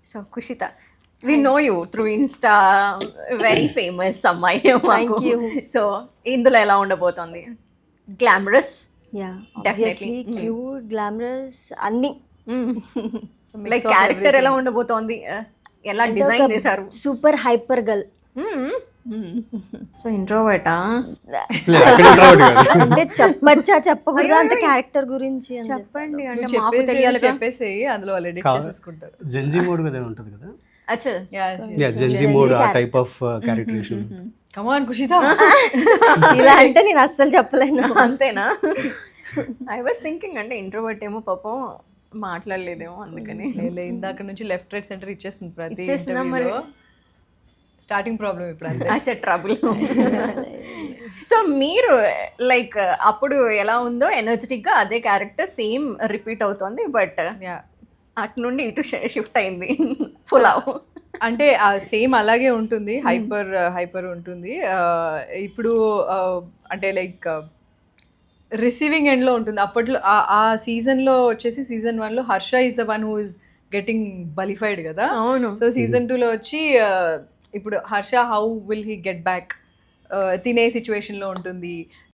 So Kushitha, we know you through Insta, very famous అమ్మాయి. Thank you. So ఇందులో ఎలా ఉండబోతోంది? Glamorous, yeah Definitely. Obviously cute, glamorous అన్ని. Like character ఎలా ఉండబోతోంది? ఎలా డిజైన్ చేశారు? Super hyper girl. సో ఇంట్రోవర్టా? అంటే చెప్పచ్చా చెప్పకూడదా అంత క్యారెక్టర్ గురించి అని చెప్పండి, అంటే నువ్వు మాకు చెప్పేసి తెలియాలి. చెప్పేసి అందులో వాళ్ళు ఎడిట్ చేసేసుకుంటారు. జెన్జీ మోడ్ కదా ఉంటుంది కదా. అచ్చా, జెన్జీ మోడ్ ఆ టైప్ ఆఫ్ క్యారెక్టరేషన్. కమాన్ కుషిత. ఇలా అంటే నేను అస్సలు చెప్పలేను. అంతేనా? ఐ వాస్ థింకింగ్ అంటే ఇంట్రోవర్ట్ ఏమో పాపం మాట్లాడలేదేమో అందుకని. ఇందాక నుంచి లెఫ్ట్ రైట్ సెంటర్ ఇచ్చేస్తుంది ప్రతి ఇచ్చేస్తుందా మరి? ఇంటర్వ్యూలో. స్టార్టింగ్ ప్రాబ్లం ఇప్పుడు అంతే. అచ్చా, ట్రబుల్. సో మీరు లైక్ అప్పుడు ఎలా ఉందో ఎనర్జెటిక్గా అదే క్యారెక్టర్ సేమ్ రిపీట్ అవుతుంది, బట్ యా, అటు నుండి ఇటు షిఫ్ట్ అయింది. ఫులావ్. అంటే సేమ్ అలాగే ఉంటుంది, హైపర్ ఉంటుంది. ఇప్పుడు అంటే లైక్ రిసీవింగ్ ఎండ్లో ఉంటుంది. అప్పట్లో ఆ సీజన్లో వచ్చేసి సీజన్ 1లో Harsha is the one who is getting vilified కదా. అవును. సో సీజన్ 2లో వచ్చి ఇప్పుడు Harsha how will he get back, తినే సిచ్యువేషన్లో ఉంటుంది.